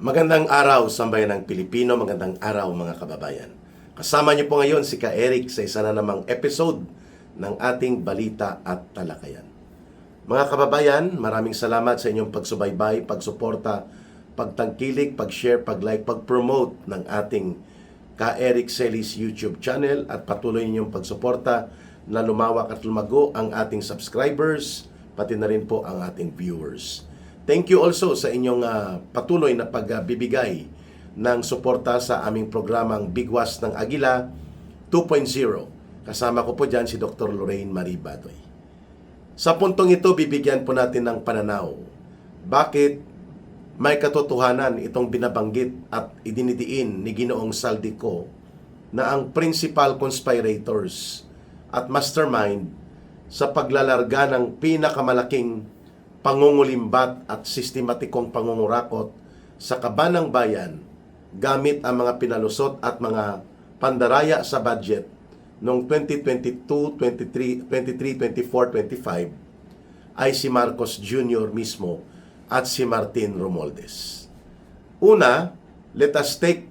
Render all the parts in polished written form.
Magandang araw, sambayan ng Pilipino. Magandang araw, mga kababayan. Kasama niyo po ngayon si Ka Eric sa isa na namang episode ng ating Balita at Talakayan. Mga kababayan, maraming salamat sa inyong pagsubaybay, pagsuporta, pagtangkilik, pag-share, pag-like, pag-promote ng ating Ka Eric Celis YouTube channel at patuloy ninyong pagsuporta na lumawak at lumago ang ating subscribers, pati na rin po ang ating viewers. Thank you also sa inyong patuloy na pagbibigay ng suporta sa aming programang Bigwas ng Agila 2.0. Kasama ko po dyan si Dr. Lorraine Marie Badoy. Sa puntong ito, bibigyan po natin ng pananaw. Bakit may katotohanan itong binabanggit at idinidiin ni Ginoong Saldico na ang principal conspirators at mastermind sa paglalarga ng pinakamalaking pangungulimbat at sistematikong pangungurakot sa kaban ng bayan gamit ang mga pinalusot at mga pandaraya sa budget noong 2022, 23, 24, 25 ay si Marcos Jr. mismo at si Martin Romualdez. Una, let us take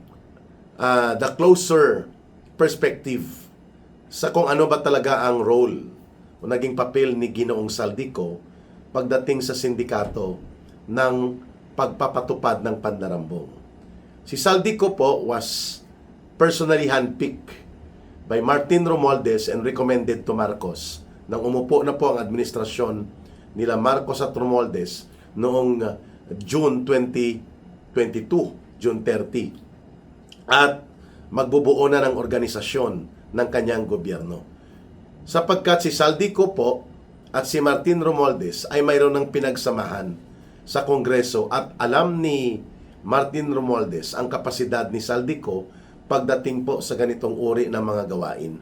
the closer perspective sa kung ano ba talaga ang role o naging papel ni Ginoong Saldico pagdating sa sindikato ng pagpapatupad ng pandarambong. Si Saldico po was personally handpicked by Martin Romualdez and recommended to Marcos nang umupo na po ang administrasyon nila Marcos at Romualdez noong June 2022, June 30. At magbubuo na ng organisasyon ng kanyang gobyerno. Sapagkat si Saldico po at si Martin Romualdez ay mayroon ng pinagsamahan sa Kongreso at alam ni Martin Romualdez ang kapasidad ni Saldico pagdating po sa ganitong uri ng mga gawain.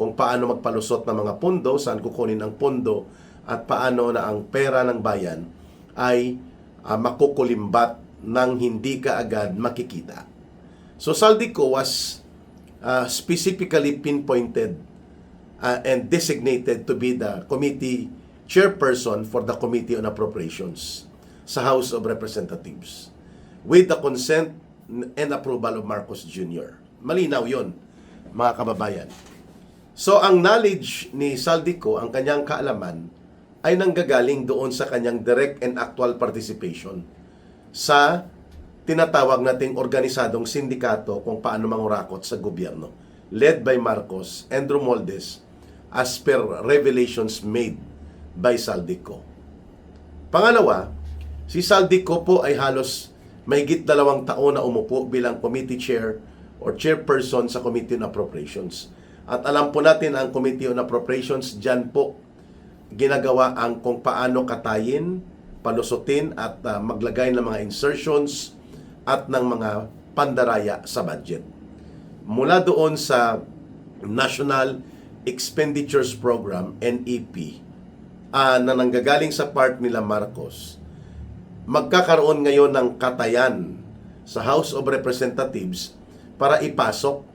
Kung paano magpalusot ng mga pondo, saan kukunin ang pondo, at paano na ang pera ng bayan ay makukulimbat ng hindi kaagad makikita. So Saldico was specifically pinpointed and designated to be the committee chairperson for the Committee on Appropriations sa House of Representatives with the consent and approval of Marcos Jr. Malinaw yon, mga kababayan. So ang knowledge ni Saldico, ang kanyang kaalaman, ay nanggagaling doon sa kanyang direct and actual participation sa tinatawag nating organisadong sindikato kung paano mangurakot sa gobyerno, led by Marcos and Romualdez as per revelations made by Saldico. Pangalawa, si Saldico po ay halos mahigit 2 taon na umupo bilang committee chair or chairperson sa Committee on Appropriations. At alam po natin ang Committee on Appropriations, dyan po ginagawa ang kung paano katayin, palusutin at maglagay ng mga insertions at ng mga pandaraya sa budget. Mula doon sa National Expenditures Program, NEP, na nanggagaling sa part nila Marcos, magkakaroon ngayon ng katayan sa House of Representatives para ipasok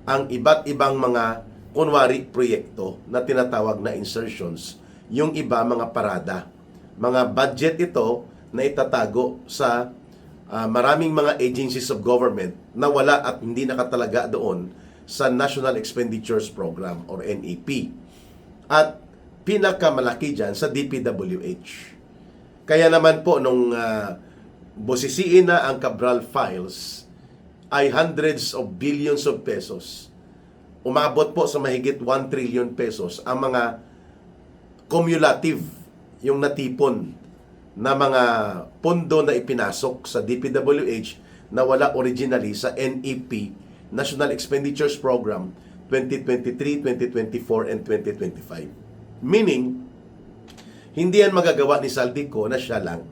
ang iba't ibang mga kunwari proyekto na tinatawag na insertions, yung iba mga parada. Mga budget ito na itatago sa maraming mga agencies of government na wala at hindi nakatalaga doon sa National Expenditures Program or NEP. At pinakamalaki dyan sa DPWH. Kaya naman po nung busisiin na ang Cabral Files ay hundreds of billions of pesos. Umabot po sa mahigit 1 trillion pesos ang mga cumulative, yung natipon na mga pondo na ipinasok sa DPWH na wala originally sa NEP, National Expenditures Program 2023, 2024, and 2025. Meaning, hindi yan magagawa ni Saldico na siya lang.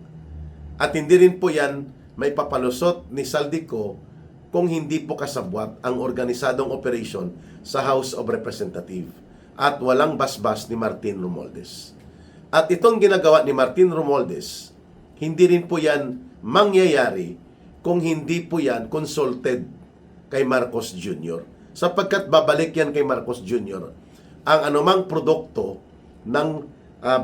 At hindi rin po yan may papalusot ni Saldico kung hindi po kasabwat ang organisadong operation sa House of Representatives at walang basbas ni Martin Romualdez. At itong ginagawa ni Martin Romualdez, hindi rin po yan mangyayari kung hindi po yan consulted kay Marcos Jr. Sapagkat babalik yan kay Marcos Jr. ang anumang produkto ng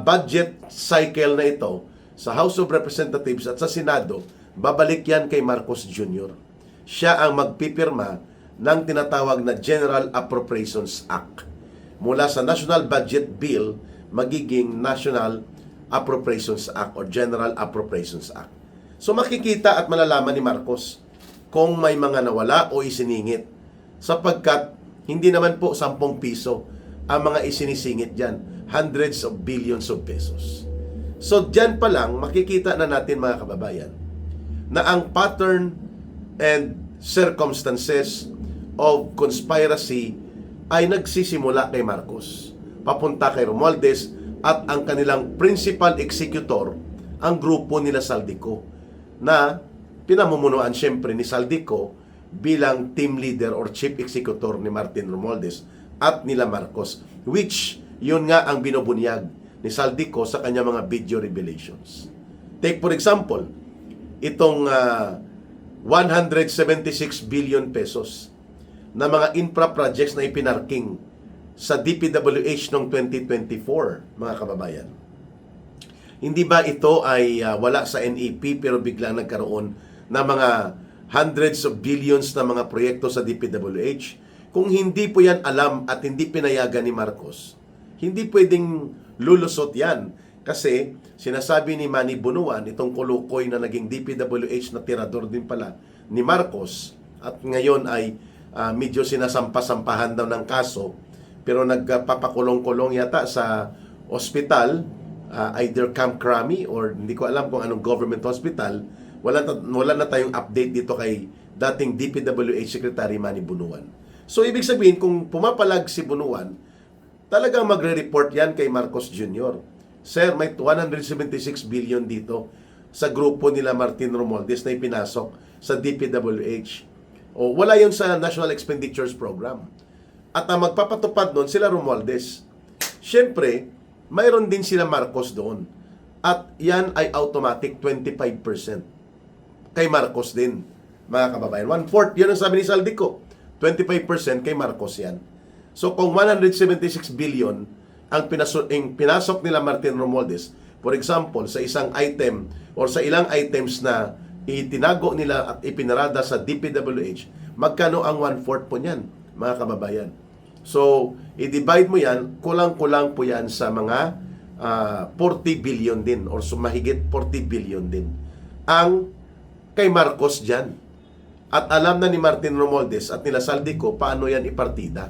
budget cycle na ito sa House of Representatives at sa Senado, babalik yan kay Marcos Jr. Siya ang magpipirma ng tinatawag na General Appropriations Act. Mula sa National Budget Bill, magiging National Appropriations Act or General Appropriations Act. So makikita at malalaman ni Marcos kung may mga nawala o isiningit, sapagkat hindi naman po 10 piso ang mga isinisingit dyan, hundreds of billions of pesos. So dyan pa lang makikita na natin, mga kababayan, na ang pattern and circumstances of conspiracy ay nagsisimula kay Marcos, papunta kay Romualdez at ang kanilang principal executor, ang grupo nila Saldico, na pinamumunuan siyempre ni Saldico bilang team leader or chief executor ni Martin Romualdez at nila Marcos, which yun nga ang binubunyag ni Saldico sa kanyang mga video revelations. Take for example, itong 176 billion pesos na mga infra projects na ipinarking sa DPWH noong 2024, mga kababayan. Hindi ba ito ay wala sa NEP pero biglang nagkaroon ng mga hundreds of billions na mga proyekto sa DPWH? Kung hindi po yan alam at hindi pinayagan ni Marcos, hindi pwedeng lulusot yan. Kasi sinasabi ni Manny Bunuan, itong kulukoy na naging DPWH na tirador din pala ni Marcos, at ngayon ay medyo sinasampa-sampahan daw ng kaso, pero nagpapakulong-kulong yata sa ospital, either Camp Crame or hindi ko alam kung anong government hospital. Wala na tayong update dito kay dating DPWH Secretary Manny Bunuan. So ibig sabihin, kung pumapalag si Bunuan, talagang magre-report yan kay Marcos Jr. Sir, may 176 billion dito sa grupo nila Martin Romualdez na ipinasok sa DPWH. O wala yun sa National Expenditures Program. At ang magpapatupad doon sila Romualdez. Siyempre, mayroon din sila Marcos doon. At yan ay automatic 25% kay Marcos din, mga kababayan. 1/4, yan ang sabi ni Saldico. 25% kay Marcos yan. So kung 176 billion ang pinasok nila Martin Romualdez, for example, sa isang item or sa ilang items na itinago nila at ipinarada sa DPWH, magkano ang 1/4 po niyan, mga kababayan? So, i-divide mo yan, kulang-kulang po yan sa mga 40 billion din or sumahigit 40 billion din ang kay Marcos dyan. At alam na ni Martin Romualdez at nila Saldico paano yan ipartida.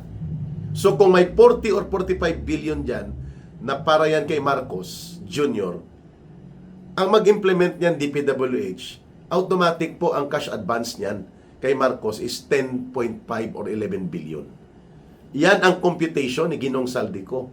So kung may 40 or 45 billion dyan na para yan kay Marcos Jr., ang mag-implement niyan DPWH, automatic po ang cash advance niyan kay Marcos is 10.5 or 11 billion. Yan ang computation ni Ginong Saldico.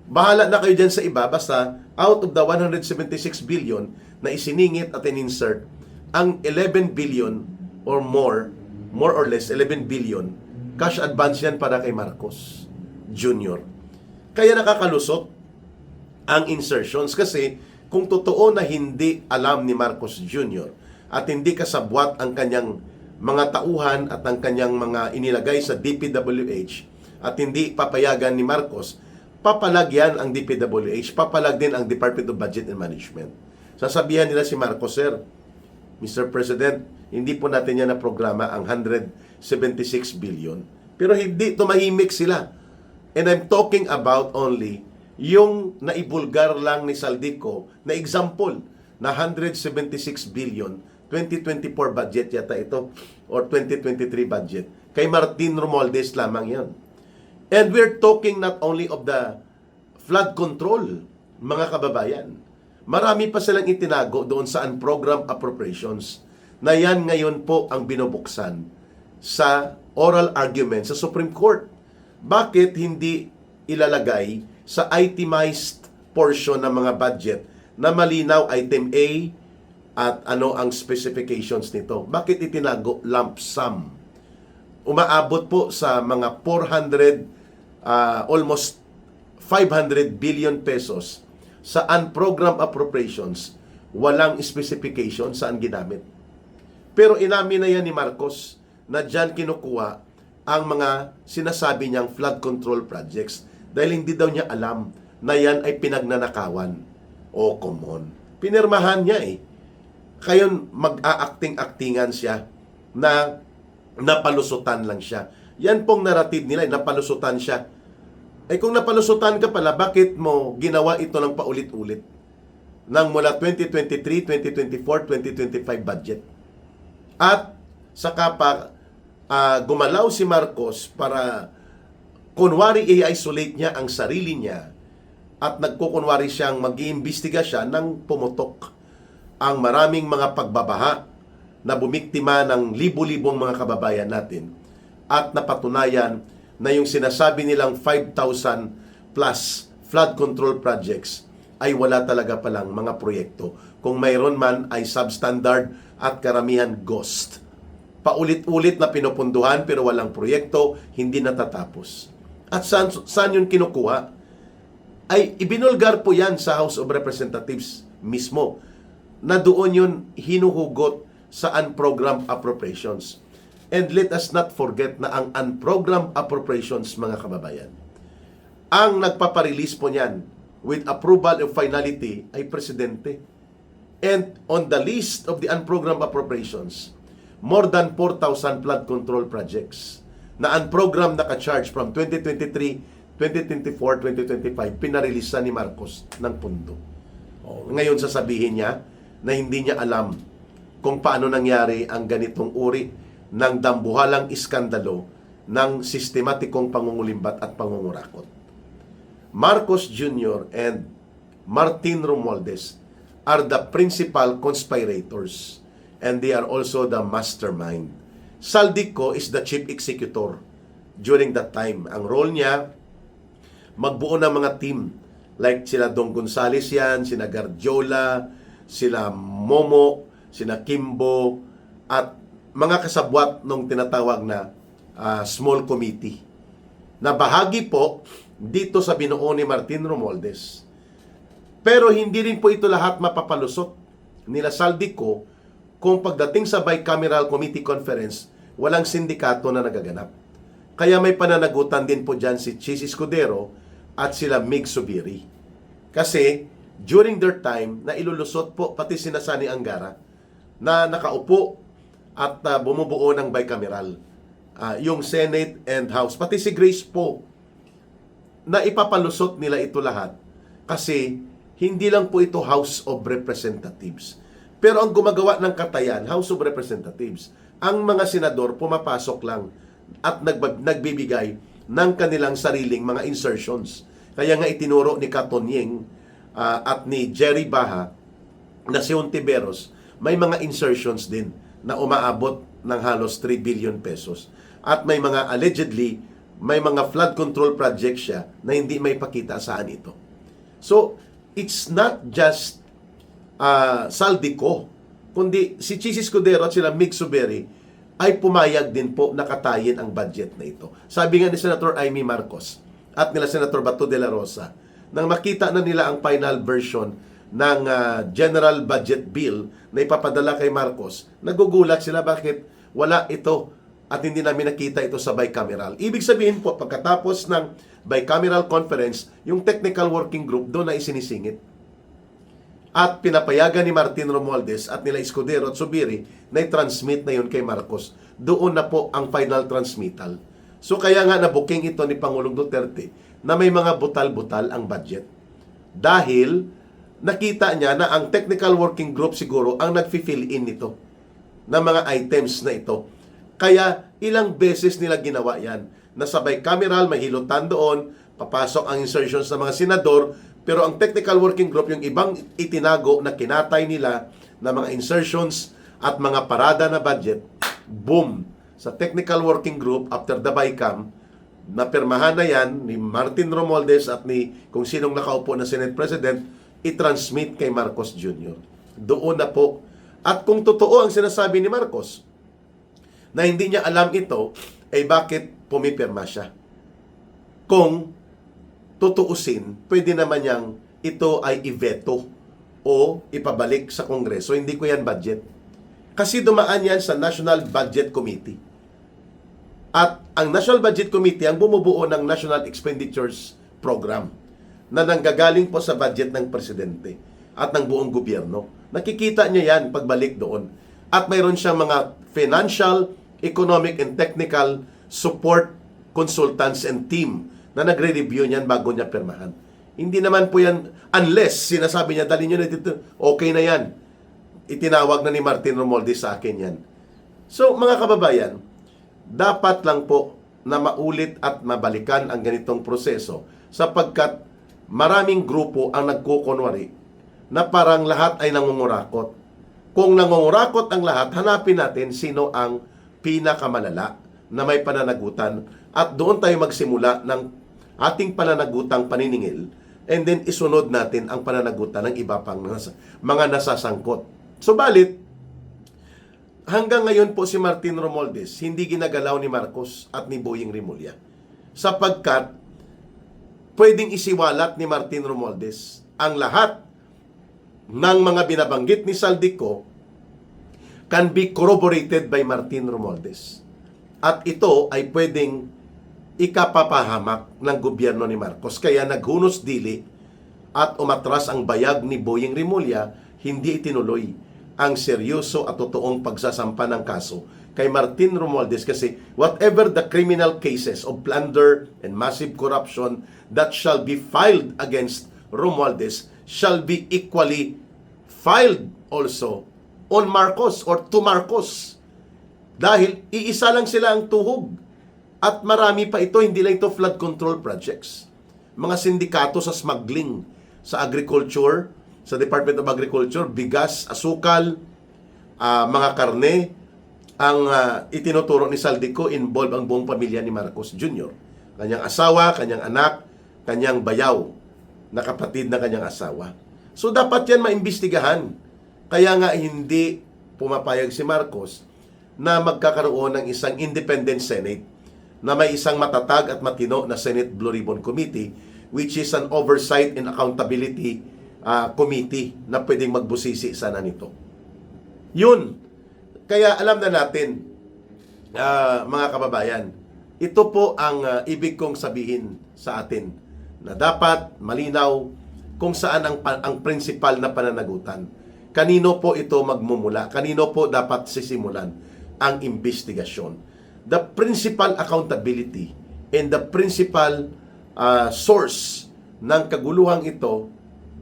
Bahala na kayo dyan sa iba, basta out of the 176 billion na isiningit at in-insert, ang 11 billion or more or less 11 billion, cash advance yan para kay Marcos Jr. Kaya nakakalusot ang insertions kasi kung totoo na hindi alam ni Marcos Jr. at hindi kasabwat ang kanyang mga tauhan at ang kanyang mga inilagay sa DPWH at hindi papayagan ni Marcos, papalag yan ang DPWH, papalag din ang Department of Budget and Management. Sasabihan nila si Marcos, Sir, Mr. President, hindi po natin yan na programa ang 176 billion. Pero hindi, tumahimik sila. And I'm talking about only yung naibulgar lang ni Saldico na example na 176 billion 2024 budget yata ito or 2023 budget. Kay Martin Romualdez lamang yan. And we're talking not only of the flood control, mga kababayan. Marami pa silang itinago doon sa unprogrammed appropriations na yan ngayon po ang binubuksan sa oral argument sa Supreme Court. Bakit hindi ilalagay sa itemized portion ng mga budget na malinaw item A at ano ang specifications nito? Bakit itinago lump sum? Umaabot po sa mga 400, almost 500 billion pesos sa unprogrammed appropriations, walang specification saan ginamit. Pero inamin na yan ni Marcos na dyan kinukuha ang mga sinasabi niyang flood control projects dahil hindi daw niya alam na yan ay pinagnanakawan. Oh, come on. Pinirmahan niya eh. kayon mag-aacting-actingan siya na napalusutan lang siya. Yan pong narrative nila, napalusutan siya. Kung napalusutan ka pala, bakit mo ginawa ito ng paulit-ulit? Nang mula 2023, 2024, 2025 budget. At saka pa gumalaw si Marcos para kunwari i-isolate niya ang sarili niya at nagkukunwari siyang mag-iimbestiga siya nang pumutok ang maraming mga pagbabaha na bumiktima ng libo-libong mga kababayan natin at napatunayan na yung sinasabi nilang 5,000 plus flood control projects ay wala talaga palang mga proyekto. Kung mayroon man ay substandard at karamihan ghost. Paulit-ulit na pinupunduhan pero walang proyekto, hindi natatapos. At saan yun kinukuha? Ay ibinulgar po yan sa House of Representatives mismo na doon yun hinuhugot sa unprogrammed appropriations. And let us not forget na ang unprogrammed appropriations, mga kababayan, ang nagpaparelease po niyan with approval of finality ay Presidente. And on the list of the unprogrammed appropriations, more than 4,000 flood control projects na unprogrammed naka-charge from 2023, 2024, 2025, pinarelease ni Marcos ng pundo. Ngayon sasabihin niya na hindi niya alam kung paano nangyari ang ganitong uri ng dambuhalang iskandalo ng sistematikong pangungulimbat at pangungurakot. Marcos Jr. and Martin Romualdez are the principal conspirators and they are also the mastermind. Saldico is the chief executor during that time. Ang role niya, magbuo ng mga team like sila Dong Gonzales yan, sina Garjola, sila Momo, sina Kimbo, at mga kasabwat nung tinatawag na small committee. Na bahagi po dito sa binuo ni Martin Romualdez. Pero hindi rin po ito lahat mapapalusot nila Saldico kung pagdating sa bicameral committee conference, walang sindikato na nagaganap. Kaya may pananagutan din po dyan si Chis Escudero at sila Mig Subiri. Kasi during their time, na ilulusot po pati sina Sani Angara na nakaupo at bumubuo ng bicameral. Yung Senate and House, pati si Grace po, na ipapalusot nila ito lahat kasi hindi lang po ito House of Representatives. Pero ang gumagawa ng katayan, House of Representatives, ang mga senador pumapasok lang at nagbibigay ng kanilang sariling mga insertions. Kaya nga itinuro ni Katonyeng at ni Jerry Baha na si Ontiveros, may mga insertions din na umaabot ng halos 3 billion pesos. At may mga allegedly, may mga flood control projects siya na hindi may pakita saan ito. So, it's not just Saldico, kundi si Chis Escudero at sila Mig Subiri ay pumayag din po nakatayin ang budget na ito. Sabi nga ni Senator Amy Marcos at nila Senator Bato de la Rosa, nang makita na nila ang final version ng General Budget Bill na ipapadala kay Marcos, nagugulat sila bakit wala ito at hindi namin nakita ito sa bicameral. Ibig sabihin po, pagkatapos ng bicameral conference, yung technical working group doon na isinisingit. At pinapayagan ni Martin Romualdez at nila Escudero at Subiri na i-transmit na yun kay Marcos. Doon na po ang final transmittal. So kaya nga nabuking ito ni Pangulong Duterte na may mga butal-butal ang budget. Dahil nakita niya na ang technical working group siguro ang nag-fill in nito na mga items na ito. Kaya ilang beses nila ginawa yan. Nasa bicameral, may hilutan doon, papasok ang insertions ng mga senador, pero ang technical working group, yung ibang itinago na kinatay nila na mga insertions at mga parada na budget, boom! Sa technical working group, after the BICAM, napirmahan na yan ni Martin Romualdez at ni kung sinong nakaupo na Senate President, i-transmit kay Marcos Jr. Doon na po. At kung totoo ang sinasabi ni Marcos, na hindi niya alam ito, ay bakit pumipirma siya? Kung tutuusin, pwede naman niyang ito ay i-veto o ipabalik sa Kongreso. Hindi ko yan budget. Kasi dumaan yan sa National Budget Committee. At ang National Budget Committee ang bumubuo ng National Expenditures Program na nanggagaling po sa budget ng Presidente. at ng buong gobyerno. Nakikita niya yan pagbalik doon. At mayroon siyang mga financial, economic, and technical support consultants and team na nagre-review niyan bago niya pirmahan. Hindi naman po yan, unless sinasabi niya, dali niyo na dito, okay na yan. Itinawag na ni Martin Romualdez sa akin yan. So, mga kababayan, dapat lang po na maulit at mabalikan ang ganitong proseso sapagkat maraming grupo ang nagkukunwari na parang lahat ay nangungurakot. Kung nangungurakot ang lahat, hanapin natin sino ang pinakamalala na may pananagutan at doon tayo magsimula ng ating pananagutang paniningil and then isunod natin ang pananagutan ng iba pang mga nasasangkot. Subalit, hanggang ngayon po si Martin Romualdez hindi ginagalaw ni Marcos at ni Boying Rimulya sapagkat pwedeng isiwalat ni Martin Romualdez ang lahat ng mga binabanggit ni Saldico can be corroborated by Martin Romualdez. At ito ay pwedeng ikapapahamak ng gobyerno ni Marcos. Kaya naghunos dili at umatras ang bayag ni Boying Rimulya, hindi itinuloy ang seryoso at totoong pagsasampa ng kaso kay Martin Romualdez kasi whatever the criminal cases of plunder and massive corruption that shall be filed against Romualdez shall be equally filed also on Marcos or to Marcos. Dahil iisa lang sila ang tuhog. At marami pa ito, hindi lang ito flood control projects. Mga sindikato sa smuggling, sa agriculture, sa Department of Agriculture, bigas, asukal, mga karne, ang itinuturo ni Saldico, involve ang buong pamilya ni Marcos Jr. Kanyang asawa, kanyang anak, kanyang bayaw, na kapatid na kanyang asawa. So dapat yan maimbestigahan. Kaya nga hindi pumapayag si Marcos na magkakaroon ng isang independent Senate na may isang matatag at matino na Senate Blue Ribbon Committee which is an oversight and accountability committee na pwedeng magbusisi sana nito. Yun. Kaya alam na natin, mga kababayan, ito po ang ibig kong sabihin sa atin na dapat malinaw kung saan ang principal na pananagutan. Kanino po ito magmumula? Kanino po dapat sisimulan ang investigasyon? The principal accountability and the principal source ng kaguluhang ito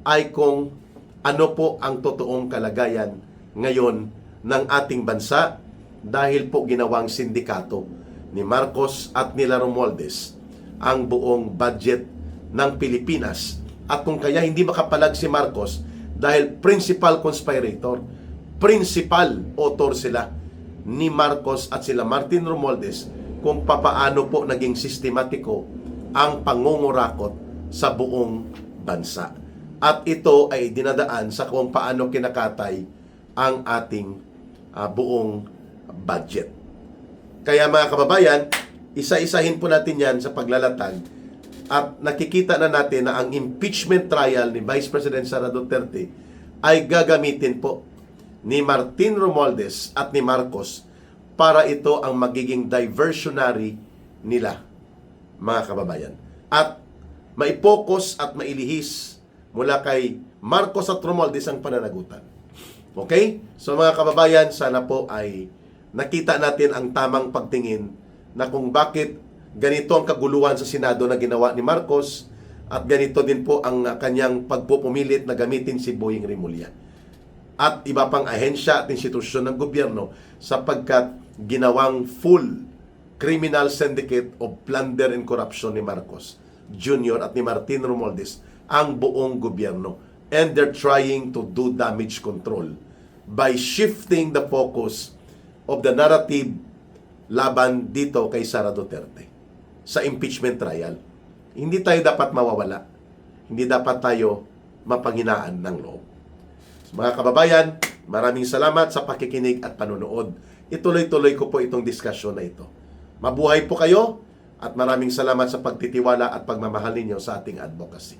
ay kung ano po ang totoong kalagayan ngayon ng ating bansa dahil po ginawang sindikato ni Marcos at nila Romualdez ang buong budget ng Pilipinas at kung kaya hindi makapalag si Marcos dahil principal conspirator, principal author sila ni Marcos at sila Martin Romualdez kung papaano po naging sistematiko ang pangungurakot sa buong bansa. At ito ay dinadaan sa kung paano kinakatay ang ating buong budget. Kaya mga kababayan, isa-isahin po natin yan sa paglalatag at nakikita na natin na ang impeachment trial ni Vice President Sara Duterte ay gagamitin po ni Martin Romualdez at ni Marcos para ito ang magiging diversionary nila, mga kababayan. At maipokus at mailihis mula kay Marcos at Romualdez ang pananagutan. Okay? So mga kababayan, sana po ay nakita natin ang tamang pagtingin na kung bakit ganito ang kaguluhan sa Senado na ginawa ni Marcos at ganito din po ang kanyang pagpupumilit na gamitin si Boying Rimulya at iba pang ahensya at institusyon ng gobyerno sapagkat ginawang full criminal syndicate of plunder and corruption ni Marcos Jr. at ni Martin Romualdez ang buong gobyerno. And they're trying to do damage control by shifting the focus of the narrative laban dito kay Sara Duterte sa impeachment trial. Hindi tayo dapat mawawala. Hindi dapat tayo mapanghinaan ng loob. Mga kababayan, maraming salamat sa pakikinig at panunood. Ituloy-tuloy ko po itong diskusyon na ito. Mabuhay po kayo at maraming salamat sa pagtitiwala at pagmamahal ninyo sa ating advocacy.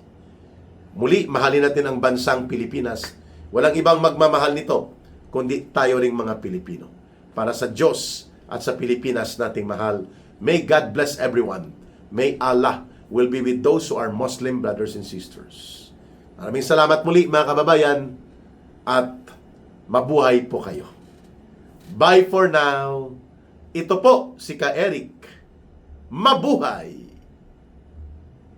Muli, mahalin natin ang bansang Pilipinas. Walang ibang magmamahal nito, kundi tayo ring mga Pilipino. Para sa Diyos at sa Pilipinas nating mahal, may God bless everyone. May Allah will be with those who are Muslim brothers and sisters. Maraming salamat muli mga kababayan at mabuhay po kayo. Bye for now. Ito po si Ka Eric. Mabuhay!